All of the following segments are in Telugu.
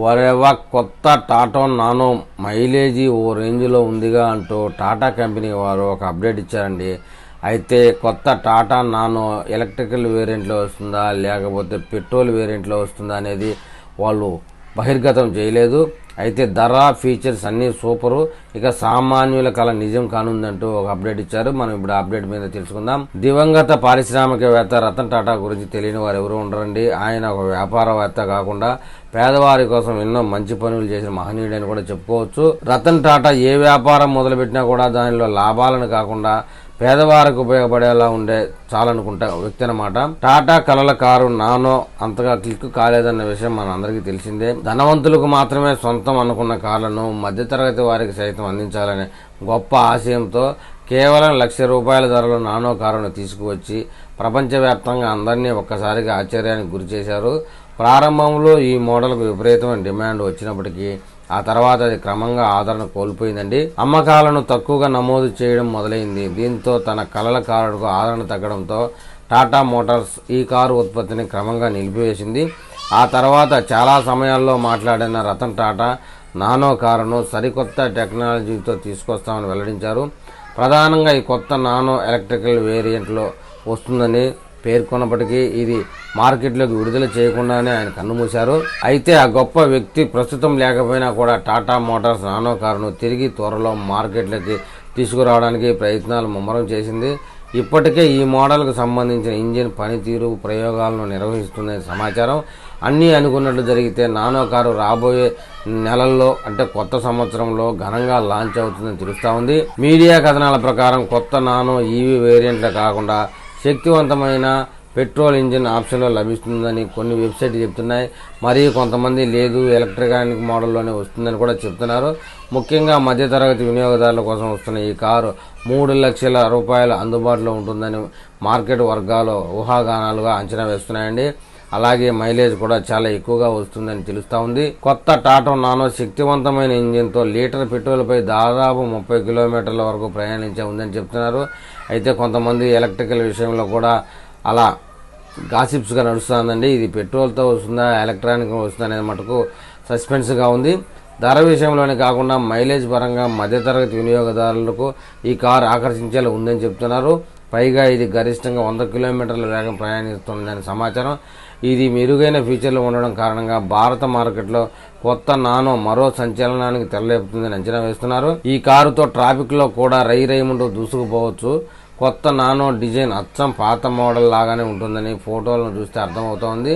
వరేవా కొత్త టాటా నానో మైలేజీ ఓ రేంజ్లో ఉందిగా అంటూ టాటా కంపెనీ వారు ఒక అప్డేట్ ఇచ్చారండి. అయితే కొత్త టాటా నానో ఎలక్ట్రికల్ వేరియంట్లో వస్తుందా లేకపోతే పెట్రోల్ వేరియంట్లో వస్తుందా అనేది వాళ్ళు బహిర్గతం చేయలేదు. అయితే ధర ఫీచర్స్ అన్నీ సూపరు, ఇక సామాన్యుల కళ నిజం కానుందంటూ ఒక అప్డేట్ ఇచ్చారు. మనం ఇప్పుడు అప్డేట్ మీద తెలుసుకుందాం. దివంగత పారిశ్రామికవేత్త రతన్ టాటా గురించి తెలియని వారు ఎవరు ఉండరండి. ఆయన ఒక వ్యాపారవేత్త కాకుండా పేదవారి కోసం ఎన్నో మంచి పనులు చేసిన మహనీయుడని కూడా చెప్పుకోవచ్చు. రతన్ టాటా ఏ వ్యాపారం మొదలుపెట్టినా కూడా దానిలో లాభాలను కాకుండా పేదవారికి ఉపయోగపడేలా ఉండే చాలనుకుంటా వ్యక్తి అన్నమాట. టాటా కలల కారు నానో అంతగా క్లిక్ కాలేదన్న విషయం మన అందరికీ తెలిసిందే. ధనవంతులకు మాత్రమే సొంతం అనుకున్న కార్లను మధ్యతరగతి వారికి సైతం అందించాలనే గొప్ప ఆశయంతో కేవలం ₹1,00,000 ధరలో నానో కారును తీసుకువచ్చి ప్రపంచవ్యాప్తంగా అందరినీ ఒక్కసారిగా ఆశ్చర్యానికి గురి చేశారు. ప్రారంభంలో ఈ మోడల్కు విపరీతమైన డిమాండ్ వచ్చినప్పటికీ ఆ తర్వాత అది క్రమంగా ఆదరణ కోల్పోయిందండి. అమ్మకాలను తక్కువగా నమోదు చేయడం మొదలైంది. దీంతో తన కలల కారుకు ఆదరణ తగ్గడంతో టాటా మోటార్స్ ఈ కారు ఉత్పత్తిని క్రమంగా నిలిపివేసింది. ఆ తర్వాత చాలా సమయాల్లో మాట్లాడిన రతన్ టాటా నానో కారును సరికొత్త టెక్నాలజీతో తీసుకొస్తామని వెల్లడించారు. ప్రధానంగా ఈ కొత్త నానో ఎలక్ట్రికల్ వేరియంట్లో వస్తుందని పేర్కొన్నప్పటికీ ఇది మార్కెట్లోకి విడుదల చేయకుండానే ఆయన కన్నుమూశారు. అయితే ఆ గొప్ప వ్యక్తి ప్రస్తుతం లేకపోయినా కూడా టాటా మోటార్స్ నానో కారును తిరిగి త్వరలో మార్కెట్లోకి తీసుకురావడానికి ప్రయత్నాలు ముమ్మరం చేసింది. ఇప్పటికే ఈ మోడల్కు సంబంధించిన ఇంజిన్ పనితీరు ప్రయోగాలను నిర్వహిస్తుందని సమాచారం. అన్నీ అనుకున్నట్లు జరిగితే నానో కారు రాబోయే నెలల్లో అంటే కొత్త సంవత్సరంలో ఘనంగా లాంచ్ అవుతుందని తెలుస్తా ఉంది. మీడియా కథనాల ప్రకారం కొత్త నానో ఈవీ వేరియంట్లు కాకుండా శక్తివంతమైన పెట్రోల్ ఇంజిన్ ఆప్షన్లో లభిస్తుందని కొన్ని వెబ్సైట్లు చెప్తున్నాయి. మరియు కొంతమంది లేదు ఎలక్ట్రికానిక్ మోడల్లోనే వస్తుందని కూడా చెప్తున్నారు. ముఖ్యంగా మధ్యతరగతి వినియోగదారుల కోసం వస్తున్న ఈ కారు ₹3,00,000 అందుబాటులో ఉంటుందని మార్కెట్ వర్గాలు ఊహాగానాలుగా అంచనా వేస్తున్నాయండి. అలాగే మైలేజ్ కూడా చాలా ఎక్కువగా వస్తుందని తెలుస్తా ఉంది. కొత్త టాటా నానో శక్తివంతమైన ఇంజిన్తో లీటర్ పెట్రోల్పై దాదాపు 30 కిలోమీటర్ల వరకు ప్రయాణించే ఉందని చెప్తున్నారు. అయితే కొంతమంది ఎలక్ట్రికల్ విషయంలో కూడా అలా గాసిప్స్గా నడుస్తుందండి. ఇది పెట్రోల్తో వస్తుందా ఎలక్ట్రానిక్ వస్తుందా అనేది మటుకు సస్పెన్స్గా ఉంది. ధర విషయంలోనే కాకుండా మైలేజ్ పరంగా మధ్యతరగతి వినియోగదారులకు ఈ కారు ఆకర్షించేలా ఉందని చెప్తున్నారు. పైగా ఇది గరిష్టంగా 100 కిలోమీటర్ల వేగం ప్రయాణిస్తుందని సమాచారం. ఇది మెరుగైన ఫీచర్లు ఉండడం కారణంగా భారత మార్కెట్లో కొత్త నానో మరో సంచలనానికి తెరలేపుతుందని అంచనా వేస్తున్నారు. ఈ కారుతో ట్రాఫిక్ లో కూడా రైమంటూ దూసుకుపోవచ్చు. కొత్త నానో డిజైన్ అచ్చం పాత మోడల్ లాగానే ఉంటుందని ఫోటోలను చూస్తే అర్థమవుతోంది.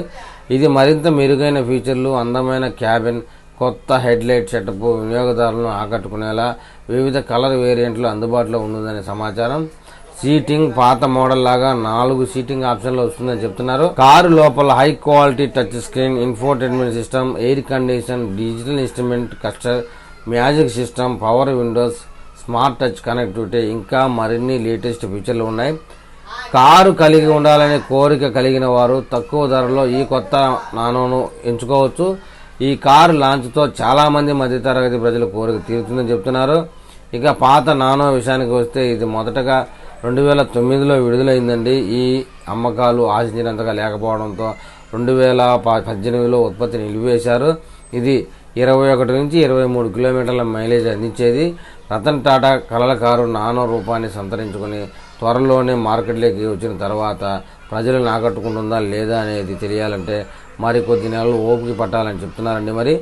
ఇది మరింత మెరుగైన ఫీచర్లు, అందమైన క్యాబిన్, కొత్త హెడ్ లైట్ సెటప్ వినియోగదారులను ఆకట్టుకునేలా వివిధ కలర్ వేరియంట్లు అందుబాటులో ఉంటుందని సమాచారం. సీటింగ్ పాత మోడల్ లాగా 4 సీటింగ్ ఆప్షన్లు వస్తుందని చెప్తున్నారు. కారు లోపల high quality touch screen, infotainment system, air condition, digital instrument cluster, magic system, power Windows, smart touch connectivity ఇంకా మరిన్ని లేటెస్ట్ ఫీచర్లు ఉన్నాయి. కారు కలిగి ఉండాలనే కోరిక కలిగిన వారు తక్కువ ధరలో ఈ కొత్త నానోను ఎంచుకోవచ్చు. ఈ కారు లాంచ్తో చాలా మంది మధ్యతరగతి ప్రజల కోరిక తీరుతుందని చెప్తున్నారు. ఇక పాత నానో విషయానికి వస్తే ఇది మొదటగా 2009లో విడుదలైందండి. ఈ అమ్మకాలు ఆశించినంతగా లేకపోవడంతో 2018లో ఉత్పత్తిని నిలిపివేశారు. ఇది 21 నుంచి 23 కిలోమీటర్ల మైలేజ్ అందించేది. రతన్ టాటా కలల కారు నానో రూపాన్ని సంతరించుకుని త్వరలోనే మార్కెట్లోకి వచ్చిన తర్వాత ప్రజలను ఆకట్టుకుంటుందా లేదా అనేది తెలియాలంటే మరికొద్ది నెలలు ఓపిక పట్టాలని చెప్తున్నారండి. మరి